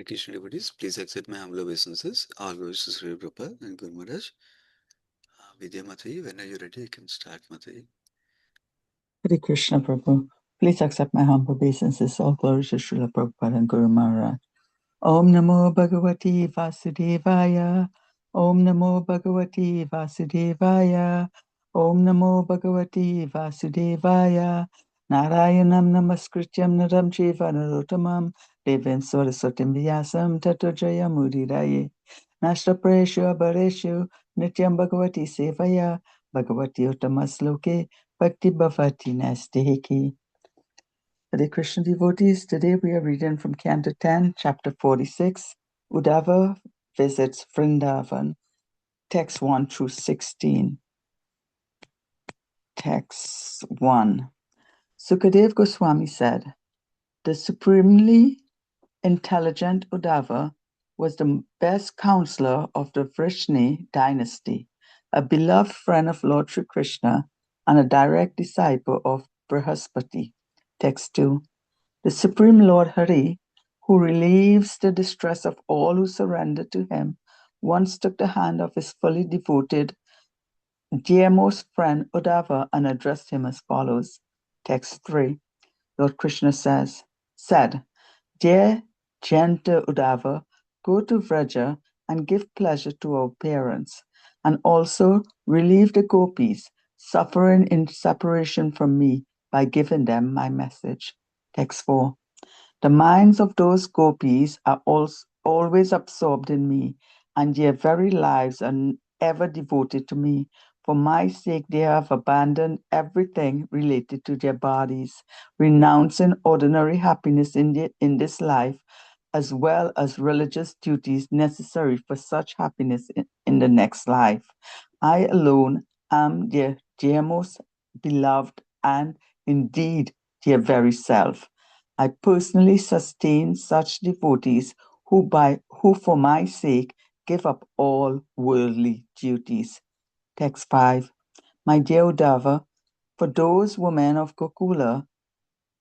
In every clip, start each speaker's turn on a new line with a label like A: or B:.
A: Krishna devotees, please accept my humble obeisances. All glories to Sri Prabhupada and Guru Maharaj. Vidya Mataji, when are you ready? You can start, Mataji.
B: Hare Krishna Prabhu. Please accept my humble obeisances. All glories to Srila Prabhupada and Guru Maharaj. Om Namo Bhagavati Vasudevaya. Om Namo Bhagavati Vasudevaya. Om Namo Bhagavati Vasudevaya. Narayanam Namaskrityam Naram Jiva Narottamam Devim Saraswatim Vyasam Tato Jayamudiraye. Nashta Preshu Abhareshu Nityam Bhagavati Sevaya Bhagavati Uttamasloke Bhakti Bhavati Nastihiki. Hare Krishna devotees, today we are reading from Canto 10, chapter 46, Uddhava visits Vrindavan, text 1 through 16. Text 1. Sukadev Goswami said, the supremely intelligent Uddhava was the best counselor of the Vrishni dynasty, a beloved friend of Lord Sri Krishna, and a direct disciple of Brihaspati. Text 2. The Supreme Lord Hari, who relieves the distress of all who surrender to him, once took the hand of his fully devoted, dearmost friend Uddhava and addressed him as follows. Text 3. Lord Krishna said, Dear gentle Uddhava, go to Vraja and give pleasure to our parents, and also relieve the gopis suffering in separation from me by giving them my message. Text 4. The minds of those gopis are always absorbed in me, and their very lives are ever devoted to me. For my sake, they have abandoned everything related to their bodies, renouncing ordinary happiness in this life, as well as religious duties necessary for such happiness in the next life. I alone am their dearmost beloved and indeed their very self. I personally sustain such devotees who for my sake give up all worldly duties. Text 5. My dear Uddhava, for those women of Gokula,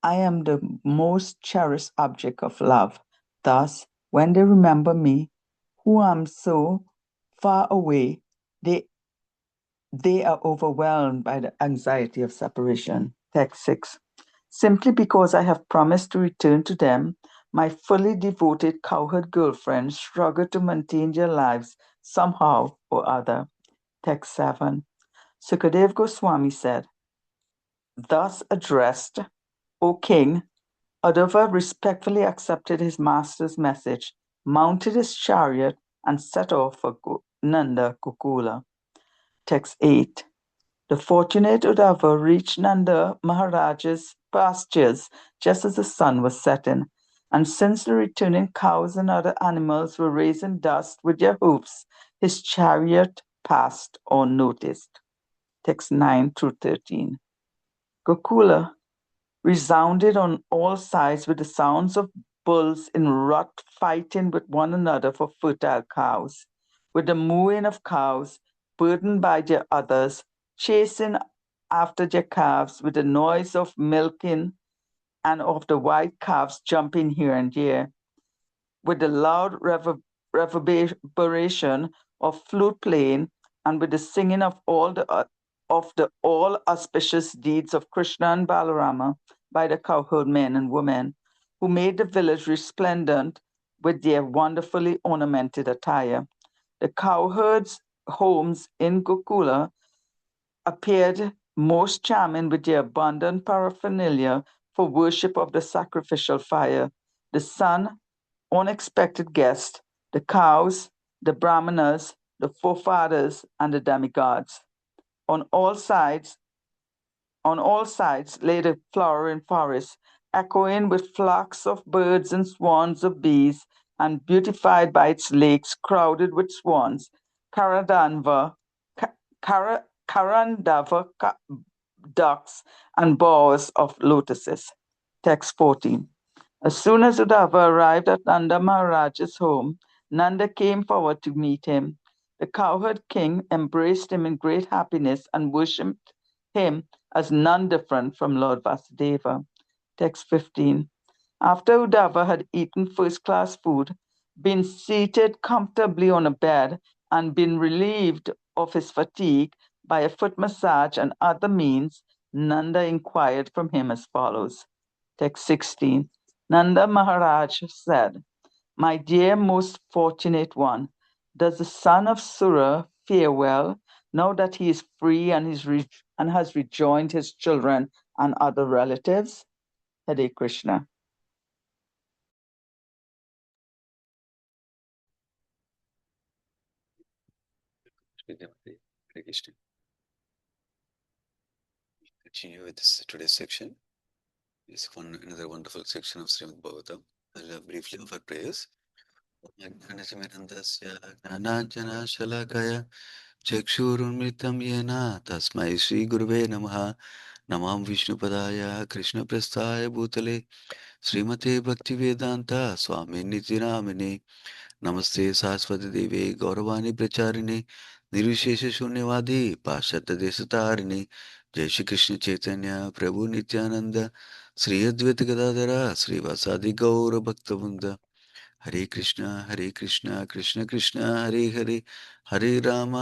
B: I am the most cherished object of love. Thus, when they remember me, who am so far away, they are overwhelmed by the anxiety of separation. Text 6. Simply because I have promised to return to them, my fully devoted cowherd girlfriends struggle to maintain their lives somehow or other. Text 7. Sukadev Goswami said, thus addressed, O king, Uddhava respectfully accepted his master's message, mounted his chariot, and set off for Nanda Kukula. Text 8. The fortunate Uddhava reached Nanda Maharaj's pastures just as the sun was setting, and since the returning cows and other animals were raising dust with their hoofs, his chariot passed unnoticed. Text 9 through 13. Gokula resounded on all sides with the sounds of bulls in rut fighting with one another for fertile cows, with the mooing of cows burdened by their others, chasing after their calves with the noise of milking and of the white calves jumping here and there, with the loud reverberation of flute playing and with the singing of the all auspicious deeds of Krishna and Balarama by the cowherd men and women, who made the village resplendent with their wonderfully ornamented attire. The cowherds' homes in Gokula appeared most charming with their abundant paraphernalia for worship of the sacrificial fire, the sun, unexpected guests, the cows, the brahmanas, the forefathers, and the demigods. On all sides lay the flowering forest, echoing with flocks of birds and swarms of bees, and beautified by its lakes crowded with swans, Karandava ducks, and bowers of lotuses. Text 14. As soon as Uddhava arrived at Nanda Maharaj's home, Nanda came forward to meet him. The cowherd king embraced him in great happiness and worshipped him as none different from Lord Vasudeva. Text 15. After Uddhava had eaten first-class food, been seated comfortably on a bed and been relieved of his fatigue by a foot massage and other means, Nanda inquired from him as follows. Text 16. Nanda Maharaj said, "My dear most fortunate one, does the son of Sura fare well now that he is free and, and has rejoined his children and other relatives?" Hare Krishna.
A: Hare Krishna. Continue with this today's section. It's another wonderful section of Srimad Bhagavatam. I'll briefly offer prayers. ज्ञानाञ्जनशलाकया चक्षुरुन्मिलितं येन तस्मै श्रीगुरुवे नमः नमां विष्णुपदाय कृष्णप्रस्थाय भूतले श्रीमते भक्तिवेदान्त स्वामिनिति नामिने नमस्ते सरस्वती देवे गौरवाणी प्रचारिणे निर्विशेषशून्यवादी पाश्चात्यदेशतारिणे जय श्री कृष्ण चैतन्य प्रभु नित्यानंद श्री अद्वैत गदाधर श्रीवासादि गौर भक्तवृंद हरे Krishna Krishna Krishna Hare Hare Hare Ram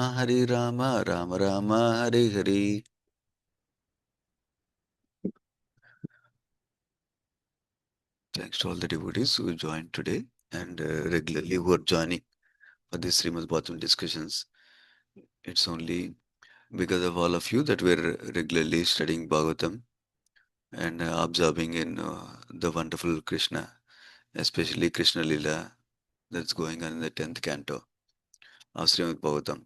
A: Ram Ram Hare Hare. Thanks to all the devotees who joined today and regularly who are joining for this Srimad Bhagavatam discussions. It's only because of all of you that we're regularly studying Bhagavatam and observing in the wonderful Krishna, especially Krishna Lila that's going on in the 10th canto of Srimad Bhagavatam.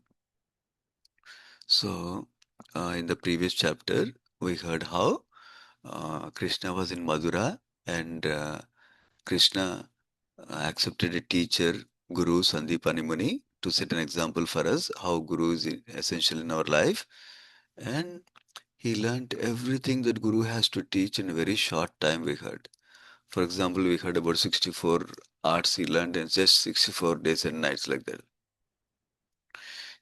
A: So, in the previous chapter, we heard how Krishna was in Madura and Krishna accepted a teacher, Guru Sandipani Muni, to set an example for us how Guru is essential in our life. And he learned everything that Guru has to teach in a very short time, we heard. For example, we heard about 64 arts he learned in just 64 days and nights like that.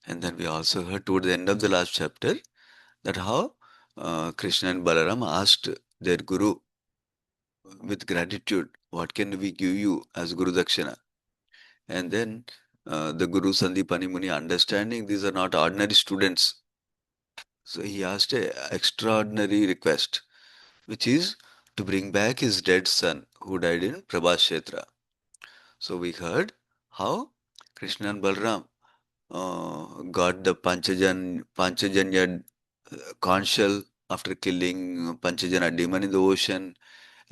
A: And then we also heard toward the end of the last chapter that how Krishna and Balaram asked their Guru with gratitude, what can we give you as Guru Dakshina? And then the Guru Sandipani Muni understanding these are not ordinary students. So he asked a extraordinary request, which is to bring back his dead son who died in Prabhas Kshetra. So we heard how Krishna and Balram got the Panchajanya conch shell after killing Panchajana demon in the ocean,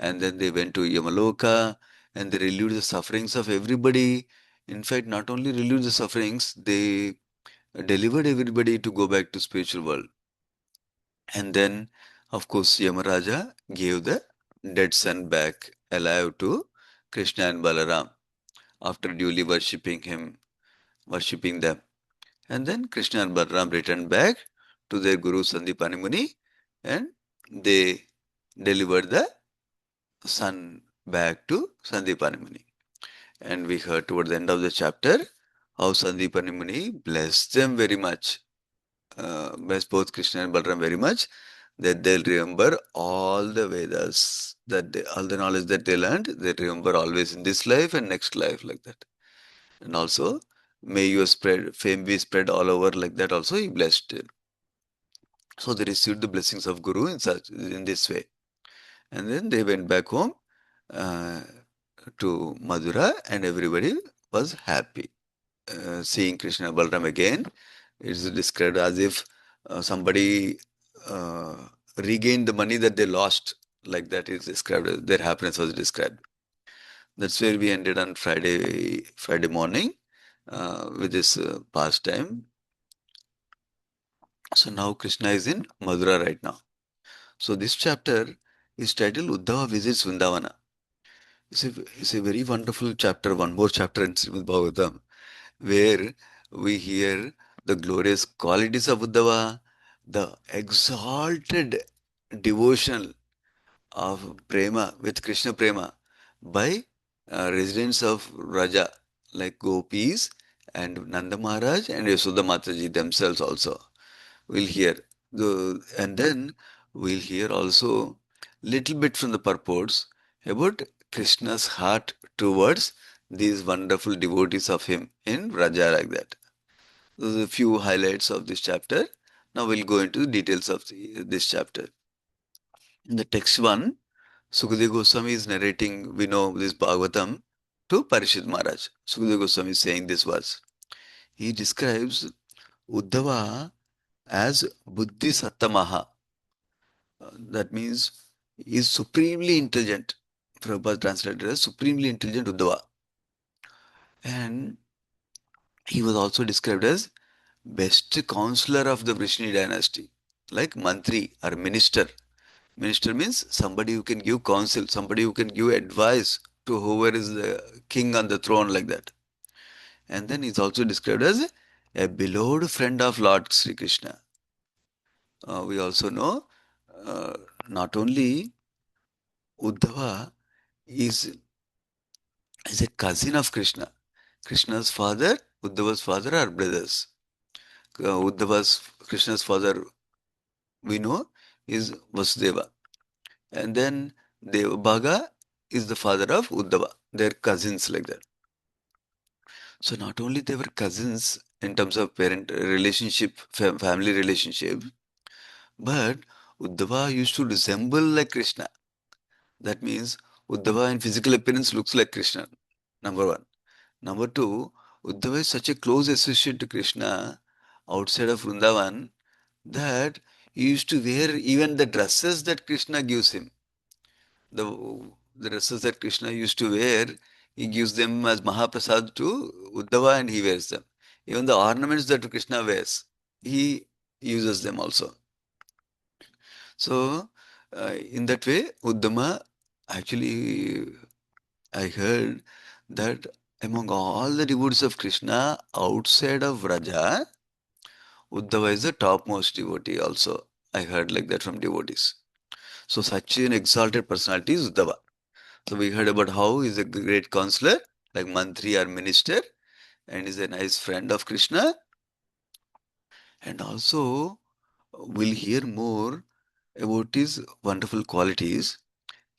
A: and then they went to Yamaloka and they relieved the sufferings of everybody. In fact, not only relieved the sufferings, they delivered everybody to go back to spiritual world. And then, of course, Yamaraja gave the dead son back alive to Krishna and Balaram after duly worshipping them. And then Krishna and Balaram returned back to their Guru Sandipani Muni and they delivered the son back to Sandipani Muni. And we heard toward the end of the chapter how Sandipani Muni blessed them very much, blessed both Krishna and Balaram very much, that they'll remember all the Vedas, all the knowledge that they learned, they remember always in this life and next life like that. And also, may your fame be spread all over like that also he blessed. So they received the blessings of Guru in this way. And then they went back home uh, to Madura and everybody was happy. Seeing Krishna Balaram again, it is described as if somebody uh, regained the money that they lost. Like that is described, their happiness was described. That's where we ended on Friday morning with this pastime. So now Krishna is in Madura right now. So this chapter is titled Uddhava Visits Vrindavana. It's a very wonderful chapter, one more chapter in Srimad Bhagavatam, where we hear the glorious qualities of Uddhava, the exalted devotion of Prema with Krishna Prema by residents of Raja like Gopis and Nanda Maharaj and Yashoda Mataji themselves also. We'll hear and then we'll hear also little bit from the purports about Krishna's heart towards these wonderful devotees of him in Vraja like that. Those are a few highlights of this chapter. Now we'll go into the details of this chapter. In the text one, Sukadeva Goswami is narrating, we know this Bhagavatam to Parishit Maharaj. Sukadeva Goswami is saying this verse. He describes Uddhava as Buddhi Sattamaha. That means he is supremely intelligent. Prabhupada translated as supremely intelligent Uddhava. And he was also described as best counselor of the Vrishni dynasty, like mantri or minister. Minister means somebody who can give counsel, somebody who can give advice to whoever is the king on the throne, like that. And then he's also described as a beloved friend of Lord Sri Krishna. We also know uh, not only Uddhava is a cousin of Krishna. Krishna's father, Uddhava's father are brothers. Krishna's father, we know, is Vasudeva. And then Devabhaga is the father of Uddhava. They're cousins like that. So not only they were cousins in terms of parent relationship, family relationship, but Uddhava used to resemble like Krishna. That means Uddhava in physical appearance looks like Krishna. Number one. Number two, Uddhava is such a close associate to Krishna outside of Vrindavan that he used to wear even the dresses that Krishna gives him. The, the dresses that Krishna used to wear, he gives them as Mahaprasad to Uddhava and he wears them. Even the ornaments that Krishna wears, he uses them also. So, in that way, Uddhama, actually, I heard that among all the devotees of Krishna outside of Vraja, Uddhava is the topmost devotee also. I heard like that from devotees. So such an exalted personality is Uddhava. So we heard about how he is a great counselor, like mantri or minister, and is a nice friend of Krishna. And also we'll hear more about his wonderful qualities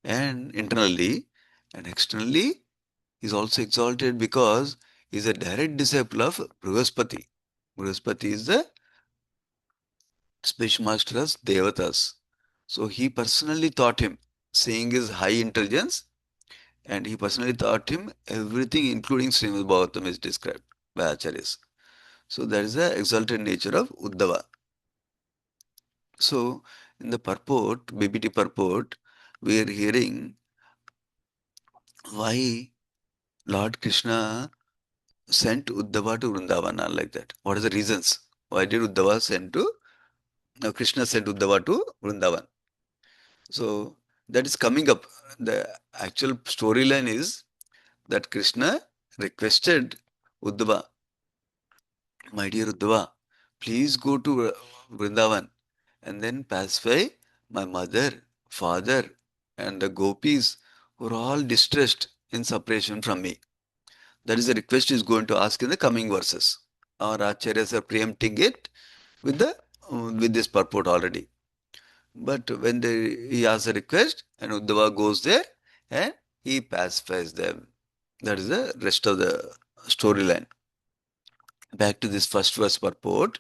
A: and internally and externally. He is also exalted because he is a direct disciple of Brihaspati. Brihaspati is the special master of Devatas. So he personally taught him, seeing his high intelligence, and he personally taught him everything, including Srimad Bhagavatam, is described by Acharyas. So that is the exalted nature of Uddhava. So in the purport, BBT purport, we are hearing why Lord Krishna sent Uddhava to Vrindavana like that. What are the reasons? Why did Uddhava send to Krishna sent Uddhava to Vrindavan? So that is coming up. The actual storyline is that Krishna requested Uddhava, my dear Uddhava, please go to Vrindavan and then pacify my mother, father, and the gopis who are all distressed in separation from me. That is the request he is going to ask in the coming verses. Our acharyas are preempting it with with this purport already. But when he asks a request and Uddhava goes there and he pacifies them. That is the rest of the storyline. Back to this first verse purport.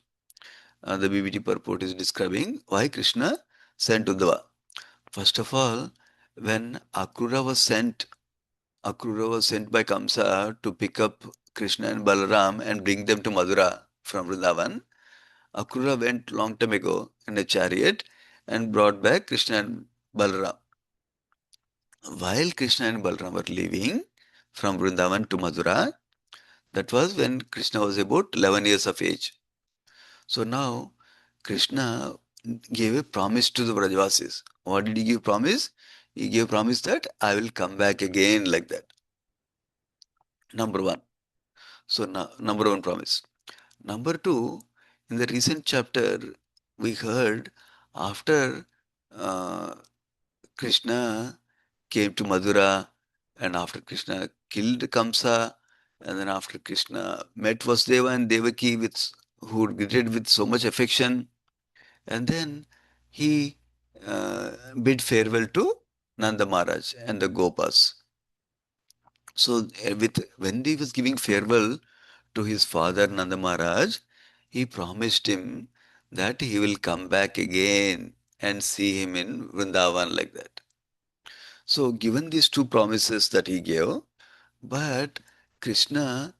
A: The BBT purport is describing why Krishna sent Uddhava. First of all, when Akrura was sent by Kamsa to pick up Krishna and Balaram and bring them to Madura from Vrindavan. Akrura went long time ago in a chariot and brought back Krishna and Balaram. While Krishna and Balaram were leaving from Vrindavan to Madura, that was when Krishna was about 11 years of age. So now Krishna gave a promise to the Vrajavasis. What did he give promise? He gave promise that I will come back again like that. Number one. So number one promise. Number two, in the recent chapter, we heard after uh, Krishna came to Madura and after Krishna killed Kamsa and then after Krishna met Vasudeva and Devaki who greeted with so much affection and then he bid farewell to Nanda Maharaj and the Gopas. So when he was giving farewell to his father Nanda Maharaj, he promised him that he will come back again and see him in Vrindavan like that. So given these two promises that he gave, but Krishna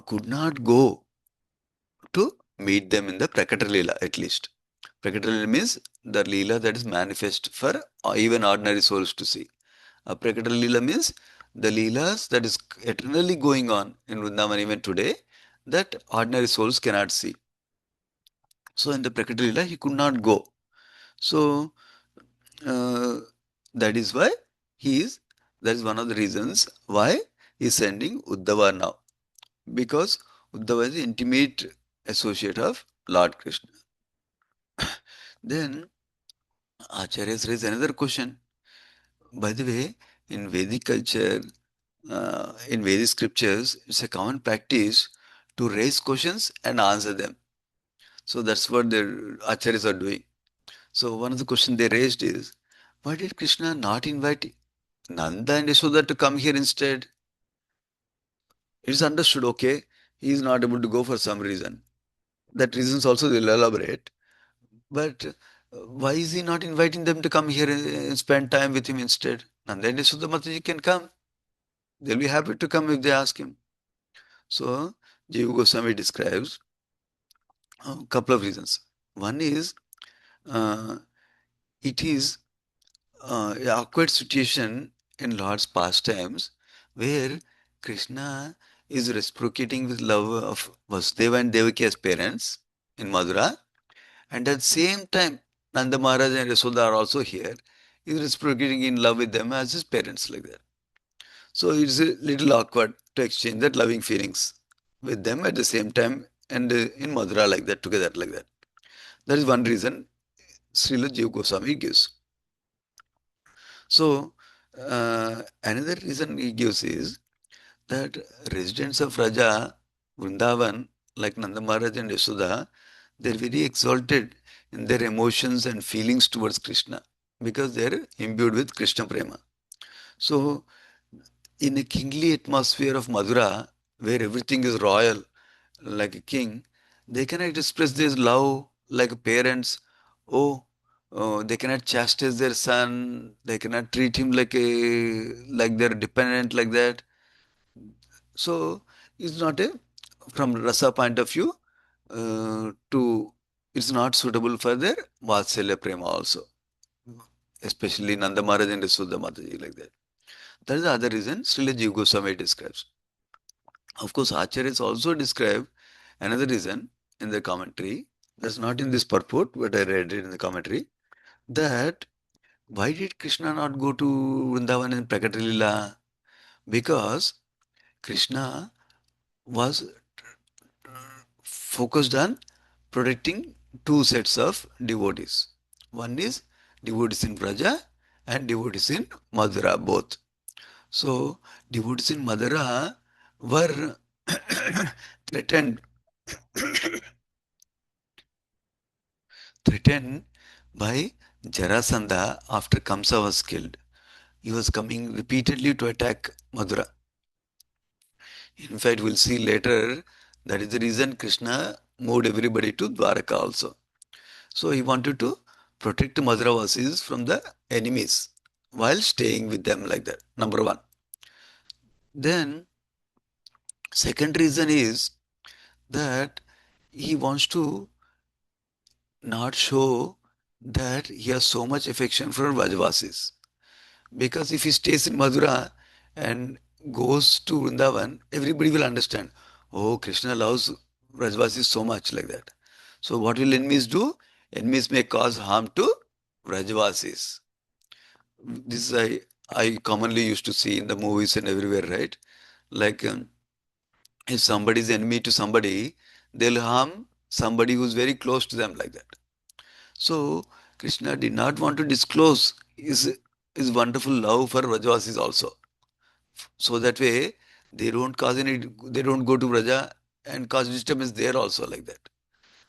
A: could not go to meet them in the Prakata Leela at least. Prakata Leela means the Leela that is manifest for even ordinary souls to see. Prakata Leela means the Leelas that is eternally going on in Vrindavan even today that ordinary souls cannot see. So in the Prakata Leela he could not go. So uh, that is why he is, that is one of the reasons why he is sending Uddhava now. Because Uddhava is the intimate associate of Lord Krishna. Then Acharyas raise another question. By the way, in Vedic culture, in Vedic scriptures, it's a common practice to raise questions and answer them. So that's what the Acharyas are doing. So one of the questions they raised is, why did Krishna not invite Nanda and Yashoda to come here instead? It's understood, okay, he is not able to go for some reason. That reasons also they'll elaborate. But why is he not inviting them to come here and spend time with him instead? Nanda and Yashoda Mataji can come. They'll be happy to come if they ask him. So, Jiva Goswami describes a couple of reasons. One is uh, it is an awkward situation in Lord's pastimes where Krishna is reciprocating with love of Vasudeva and Devaki as parents in Madhura, and at the same time, Nanda Maharaj and Yashoda are also here. He is reciprocating in love with them as his parents, like that. So it's a little awkward to exchange that loving feelings with them at the same time and in Madhura like that, together like that. That is one reason Srila Jiva Goswami gives. So another reason he gives is that residents of Raja, Vrindavan, like Nanda Maharaj and Yashoda, they're very exalted in their emotions and feelings towards Krishna because they're imbued with Krishna Prema. So in a kingly atmosphere of Madhura, where everything is royal, like a king, they cannot express their love like parents. Oh, they cannot chastise their son. They cannot treat him like their dependent like that. So it's not a, from rasa point of view, to it's not suitable for their Vatsalya Prema also, especially Nanda Maharaj and Yashoda Mataji like that. That is the other reason Srila Jiva Goswami describes. Of course, Acharyas also describe another reason in the commentary. That's not in this purport, but I read it in the commentary. That why did Krishna not go to Vrindavan in Prakata Lila? Because Krishna was focused on protecting two sets of devotees. One is devotees in Braja and devotees in Madhura, both. So, devotees in Madhura were threatened threatened by Jarasandha after Kamsa was killed. He was coming repeatedly to attack Madhura. In fact, we'll see later that is the reason Krishna moved everybody to Dwaraka also. So he wanted to protect Madhuravasis from the enemies while staying with them like that. Number one. Then, second reason is that he wants to not show that he has so much affection for Vrajavasis. Because if he stays in Madhura and goes to Vrindavan, everybody will understand. Oh, Krishna loves Vrajavasis so much like that. So what will enemies do? Enemies may cause harm to Vrajavasis. This is I commonly used to see in the movies and everywhere, right? Like if somebody is enemy to somebody, they'll harm somebody who's very close to them like that. So Krishna did not want to disclose his wonderful love for Vrajavasis also. So that way they don't go to Vraja and cause disturbance there also like that.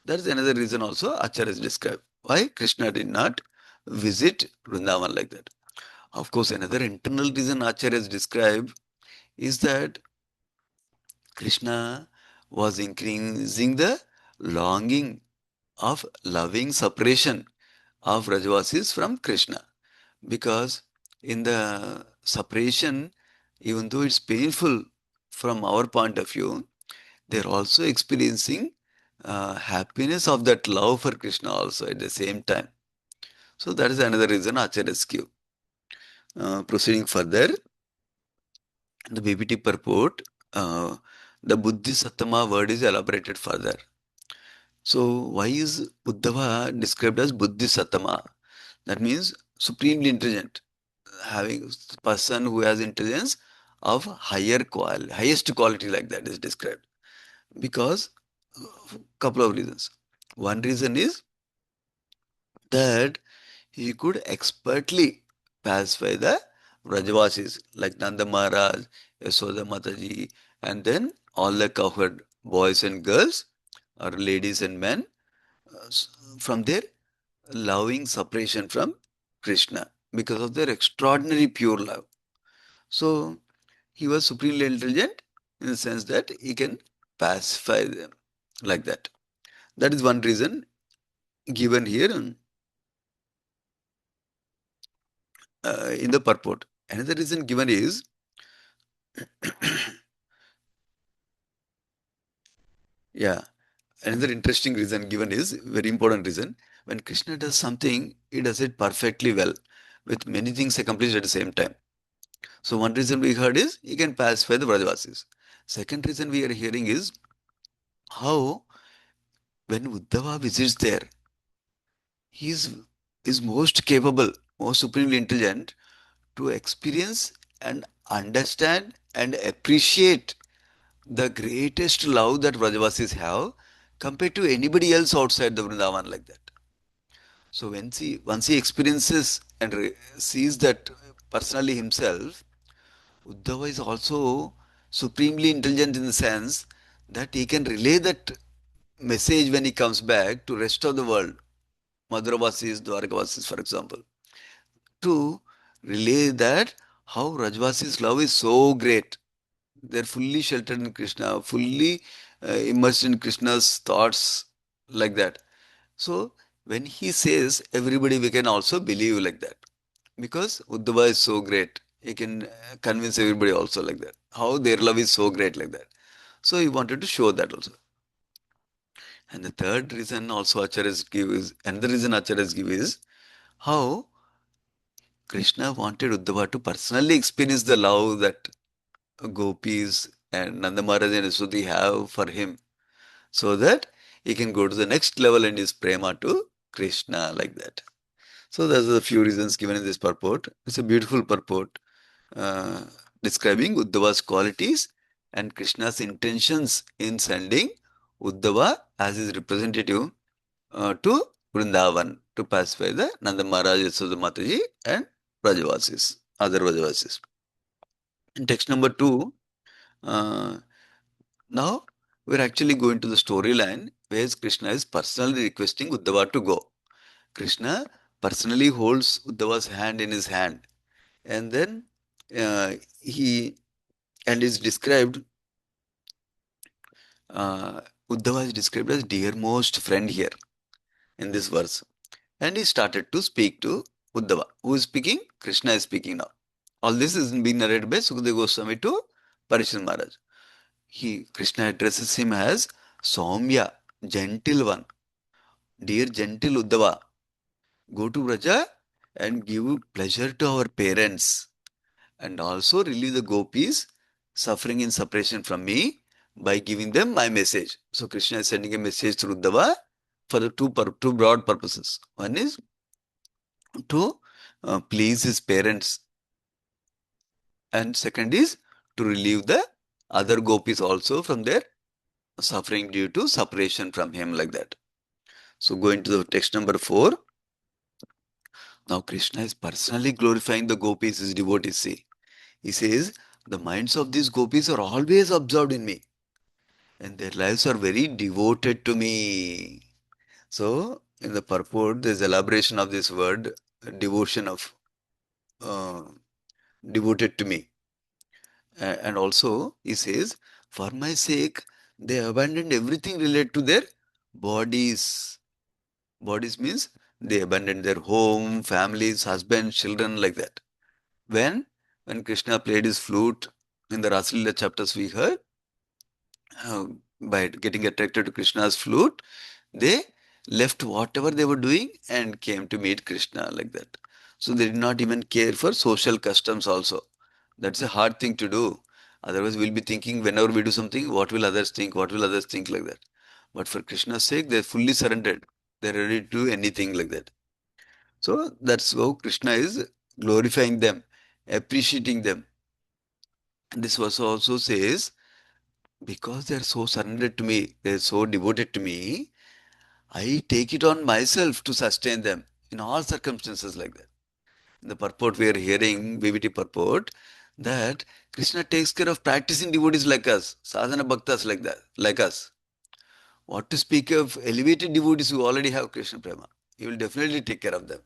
A: That is another reason also Acharya described. Why Krishna did not visit Vrindavan like that. Of course, another internal reason Acharya described is that Krishna was increasing the longing of loving separation of Rajavasis from Krishna. Because in the separation, even though it's painful from our point of view, they're also experiencing happiness of that love for Krishna also at the same time. So that is another reason Acharyas give. Proceeding further, the BBT purport, the Buddhi Sattama word is elaborated further. So why is Uddhava described as Buddhi Sattama? That means supremely intelligent, having person who has intelligence of highest quality, like that is described. Because couple of reasons. One reason is that he could expertly pacify the Vrajavasis like Nanda Maharaj, Yasoda Mataji, and then all the cowherd boys and girls or ladies and men from their loving separation from Krishna because of their extraordinary pure love. So he was supremely intelligent in the sense that he can pacify them like that. That is one reason given here in the purport. Another reason given is yeah, another interesting reason given is very important reason. When Krishna does something, he does it perfectly well with many things accomplished at the same time. So one reason we heard is he can pacify the Brajavasis. Second reason we are hearing is how when Uddhava visits there, he is most capable, most supremely intelligent to experience and understand and appreciate the greatest love that Brajavasis have compared to anybody else outside the Vrindavan like that. So once he experiences and sees that personally himself, Uddhava is also supremely intelligent in the sense that he can relay that message when he comes back to rest of the world, Madhuravasis, Dwarkavasis, for example, to relay that how Rajvasi's love is so great. They're fully sheltered in Krishna, fully immersed in Krishna's thoughts like that. So when he says, everybody we can also believe like that. Because Uddhava is so great. He can convince everybody also like that. How their love is so great like that. So he wanted to show that also. And the third reason also Acharyas give is, another reason Acharyas give is how Krishna wanted Uddhava to personally experience the love that gopis and Nanda Maharaj and Yasodhi have for him, so that he can go to the next level in his prema to Krishna like that. So there's a few reasons given in this purport. It's a beautiful purport uh, describing Uddhava's qualities and Krishna's intentions in sending Uddhava as his representative to Vrindavan to pacify the Nanda Maharaj, Yasoda Mataji and Brajavasis, other Brajavasis. In text number 2, uh, now we're actually going to the storyline where Krishna is personally requesting Uddhava to go. Krishna personally holds Uddhava's hand in his hand, and then uh, he and is described. Uh, Uddhava is described as dearmost friend here in this verse, and he started to speak to Uddhava. Who is speaking? Krishna is speaking now. All this is being narrated by Sukadeva Goswami to Parishad Maharaj. Krishna addresses him as Soumya, gentle one. Dear gentle Uddhava, go to Braja and give pleasure to our parents and also relieve the gopis suffering in separation from me by giving them my message. So Krishna is sending a message through Uddhava for the two broad purposes. One is to please his parents, and second is to relieve the other gopis also from their suffering due to separation from him like that. So going to the text number 4. Now Krishna is personally glorifying the gopis, his devotees. See, he says, the minds of these gopis are always absorbed in me and their lives are very devoted to me. So in the purport, there's elaboration of this word, devotion of uh, devoted to me. And also, he says, for my sake, they abandoned everything related to their bodies. Bodies means they abandoned their home, families, husbands, children, like that. When when Krishna played his flute in the Rasalila chapters we heard, by getting attracted to Krishna's flute, they left whatever they were doing and came to meet Krishna like that. So they did not even care for social customs also. That's a hard thing to do. Otherwise, we'll be thinking whenever we do something, what will others think? What will others think like that? But for Krishna's sake, they're fully surrendered. They're ready to do anything like that. So that's how Krishna is glorifying them, appreciating them. This verse also says, because they're so surrendered to me, they're so devoted to me, I take it on myself to sustain them in all circumstances like that. In the purport we are hearing, BBT purport, that Krishna takes care of practicing devotees like us, sadhana bhaktas like that, like us. What to speak of elevated devotees who already have Krishna prema? He will definitely take care of them.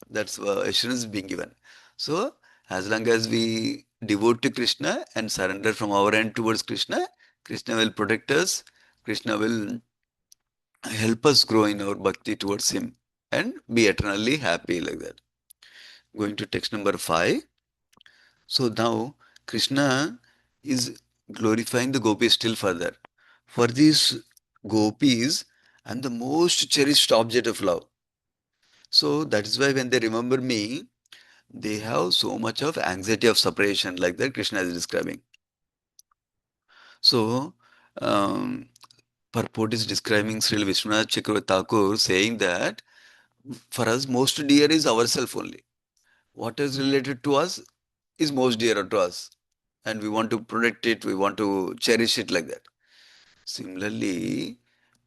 A: That's assurance being given. So, as long as we devote to Krishna and surrender from our end towards Krishna, Krishna will protect us. Krishna will help us grow in our bhakti towards Him and be eternally happy like that. Going to text number 5. So now Krishna is glorifying the gopis still further. For these gopis, I'm the most cherished object of love. So that is why when they remember me, they have so much of anxiety of separation, like that Krishna is describing. So, um, purport is describing Sri Vishwanath Chakravarti Thakur saying that for us, most dear is ourself only. What is related to us is most dear to us. And we want to protect it, we want to cherish it like that. Similarly,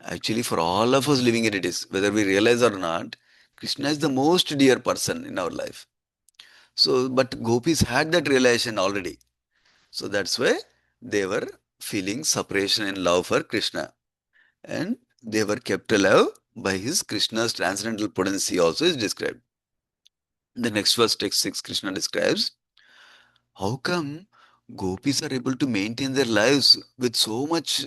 A: actually, for all of us living in it is, whether we realize or not, Krishna is the most dear person in our life. So, but gopis had that realization already. So that's why they were feeling separation and love for Krishna. And they were kept alive by his Krishna's transcendental potency also is described. The next verse, text 6, Krishna describes how come gopis are able to maintain their lives with so much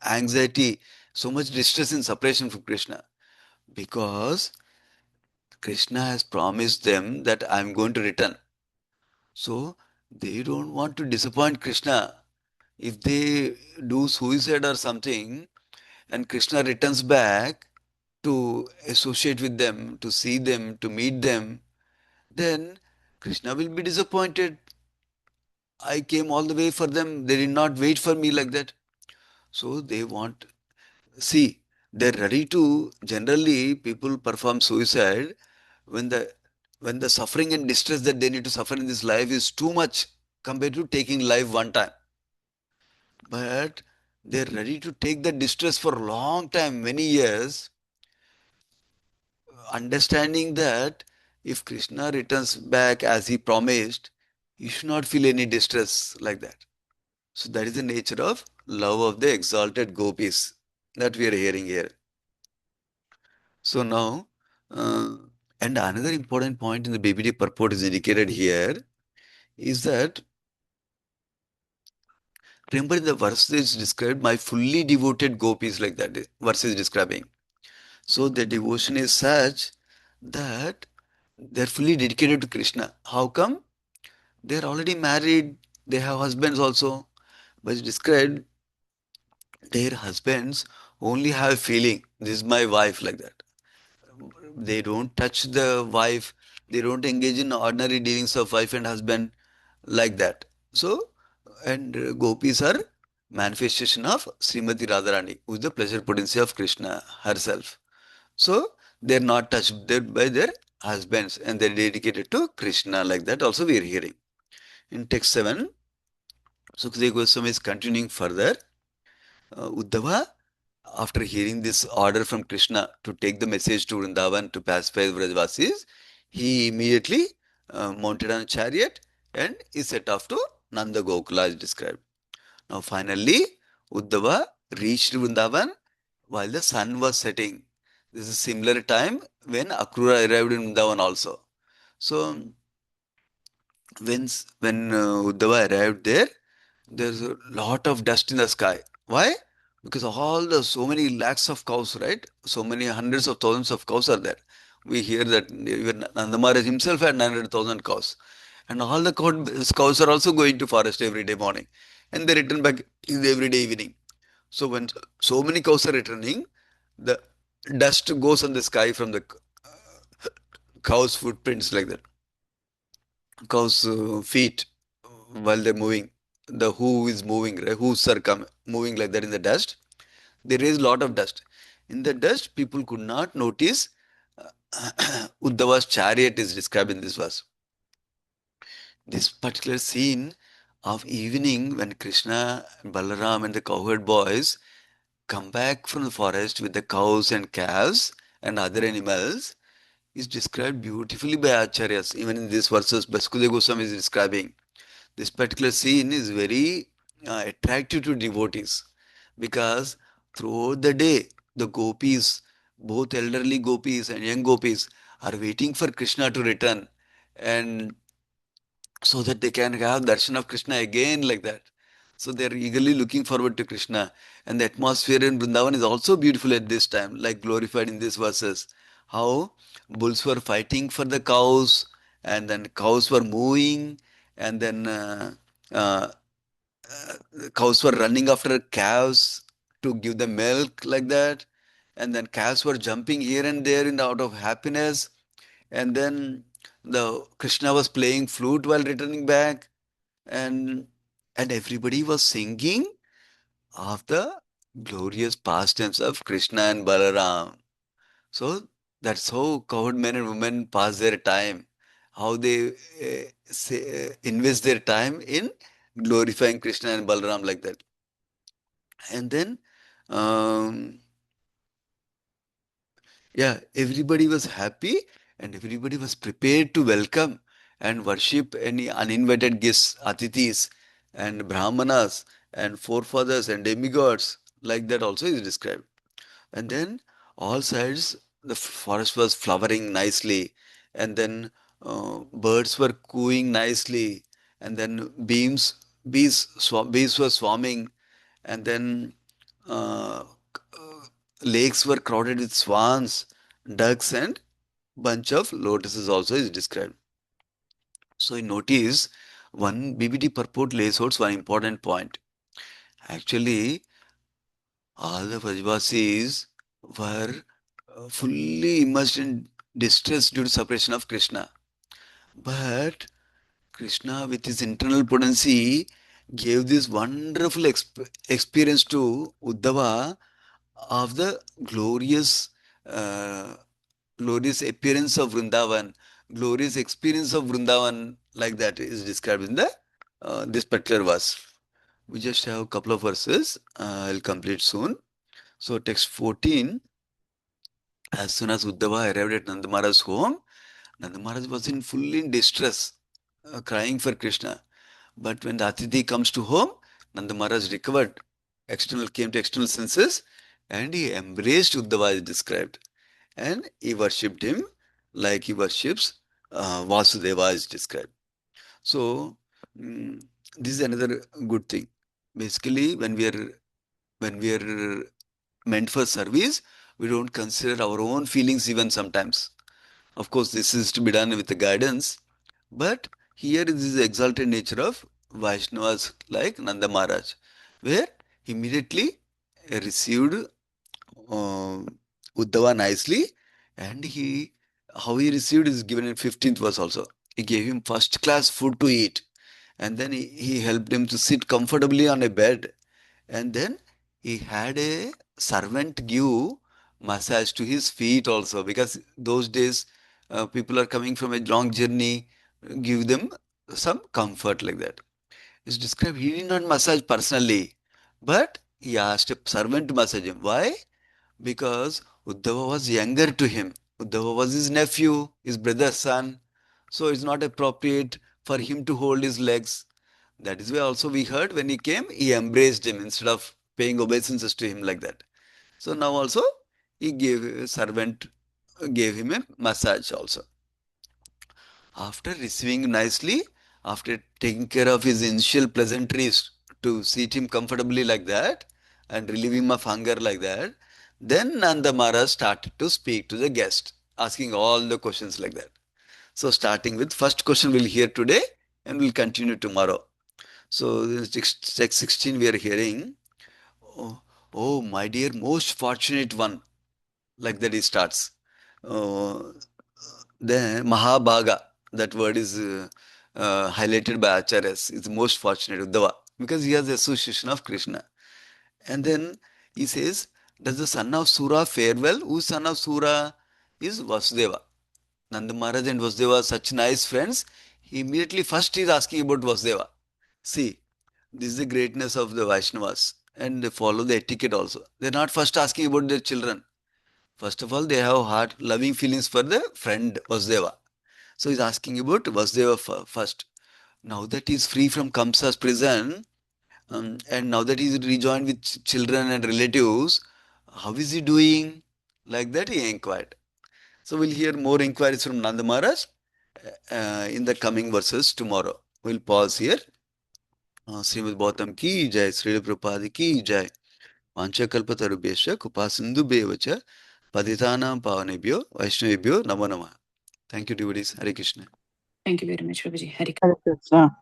A: anxiety, so much distress and separation from Krishna? Because Krishna has promised them that I'm going to return. So they don't want to disappoint Krishna. If they do suicide or something and Krishna returns back to associate with them, to see them, to meet them, then Krishna will be disappointed. I came all the way for them. They did not wait for me like that. So they want, see, they're ready to, generally people perform suicide when the suffering and distress that they need to suffer in this life is too much compared to taking life one time. But they're ready to take the distress for a long time, many years, understanding that if Krishna returns back as he promised, you should not feel any distress like that. So that is the nature of love of the exalted gopis that we are hearing here. So now, uh, and another important point in the BBD purport is indicated here is that remember in the verse is described my fully devoted gopis like that verse is describing. So the devotion is such that they're fully dedicated to Krishna. How come? They're already married, they have husbands also, but it's described their husbands only have a feeling, this is my wife like that. They don't touch the wife, they don't engage in ordinary dealings of wife and husband like that. So, and gopis are manifestation of Srimati Radharani, who is the pleasure potency of Krishna herself. So, they're not touched by their husbands and they're dedicated to Krishna like that. Also, we are hearing. In text 7, Sukadeva Goswami is continuing further. Uddhava, after hearing this order from Krishna to take the message to Vrindavan to pacify the Vrajavasis, he immediately mounted on a chariot and he set off to Nanda Gokula as described. Now finally, Uddhava reached Vrindavan while the sun was setting. This is a similar time when Akrura arrived in Vrindavan also. So when Uddhava arrived there, there's a lot of dust in the sky. Why? Because all the so many lakhs of cows, right? So many hundreds of thousands of cows are there. We hear that even Nanda Maharaj himself had 900,000 cows. And all the cows are also going to forest every day morning. And they return back in the every day evening. So when so many cows are returning, the dust goes on the sky from the cows' footprints like that. Cows' feet while they're moving. The hoo is moving, right? Hooves are moving like that in the dust. They raise a lot of dust. In the dust, people could not notice Uddhava's chariot is described in this verse. This particular scene of evening when Krishna, Balaram, and the cowherd boys come back from the forest with the cows and calves and other animals is described beautifully by Acharyas. Even in these verses, Baskudeva Goswami is describing. This particular scene is very attractive to devotees because throughout the day, the gopis, both elderly gopis and young gopis, are waiting for Krishna to return and so that they can have darshan of Krishna again like that. So they are eagerly looking forward to Krishna. And the atmosphere in Vrindavan is also beautiful at this time, like glorified in these verses. How bulls were fighting for the cows, and then cows were moving, and then uh, cows were running after calves to give them milk like that. And then calves were jumping here and there in out of happiness. And then the Krishna was playing flute while returning back, and everybody was singing of the glorious pastimes of Krishna and Balaram. So that's how cowherd men and women pass their time, how they invest their time in glorifying Krishna and Balaram like that. And then, um, yeah, everybody was happy and everybody was prepared to welcome and worship any uninvited guests, atithis, and brahmanas, and forefathers and demigods. Like that also is described. And then all sides the forest was flowering nicely, and then birds were cooing nicely, and then bees were swarming, and then uh, lakes were crowded with swans, ducks, and bunch of lotuses also is described. So you notice one BBD purport lays out one important point. Actually, all the Vrajvasis were fully immersed in distress due to separation of Krishna. But Krishna, with his internal potency, gave this wonderful experience to Uddhava of the uh, glorious appearance of Vrindavan, glorious experience of Vrindavan, like that is described in the this particular verse. We just have a couple of verses. I'll complete soon. So text 14. As soon as Uddhava arrived at Nanda Maharaj's home, Nanda Maharaj was in full in distress, crying for Krishna. But when the Atithi comes to home, Nanda Maharaj recovered, came to external senses, and he embraced Uddhava as described. And he worshipped him like he worships Vasudeva as described. So mm, this is another good thing. Basically, when we are meant for service, we don't consider our own feelings even sometimes. Of course, this is to be done with the guidance, but here is the exalted nature of Vaishnavas like Nanda Maharaj, where immediately received Uddhava nicely, and how he received is given in 15th verse also. He gave him first class food to eat, and then he helped him to sit comfortably on a bed, and then he had a servant give massage to his feet also, because those days people are coming from a long journey, give them some comfort like that. It's described he did not massage personally, but he asked a servant to massage him. Why? Because Uddhava was younger to him. Uddhava was his nephew, his brother's son. So it's not appropriate for him to hold his legs. That is why also we heard when he came, he embraced him instead of paying obeisances to him like that. So now also he gave a servant gave him a massage also. After receiving nicely, After taking care of his initial pleasantries to seat him comfortably like that and relieve him of hunger like that, then Nanda Maharaj started to speak to the guest, asking all the questions like that. So starting with first question we'll hear today and we'll continue tomorrow. So in text 16 we are hearing, oh, oh my dear most fortunate one, like that he starts. Uh, then Mahabhaga, that word is highlighted by Acharyas, is most fortunate, Uddhava, because he has the association of Krishna. And then he says, does the son of Sura fare well? Whose son of Sura is Vasudeva? Nanda Maharaj and Vasudeva are such nice friends. He immediately first is asking about Vasudeva. See, this is the greatness of the Vaishnavas. And they follow the etiquette also. They're not first asking about their children. First of all, they have heart loving feelings for the friend Vasudeva. So he's asking about Vasudeva first. Now that he's free from Kamsa's prison, and now that he's rejoined with children and relatives, how is he doing? Like that he inquired. So we'll hear more inquiries from Nanda Maharaj in the coming verses tomorrow. We'll pause here. Srimad Bhagavatam ki jai, Srila Prabhupada ki jai. Vanchakalpatarubhyascha Kupasindubhyevacha Patitanam Pavanebhyo Vaishnavebhyo Namo Namah. Thank you, devotees. Hare Krishna.
C: Thank you very much, Prabhuji. Hari
B: Hare Krishna.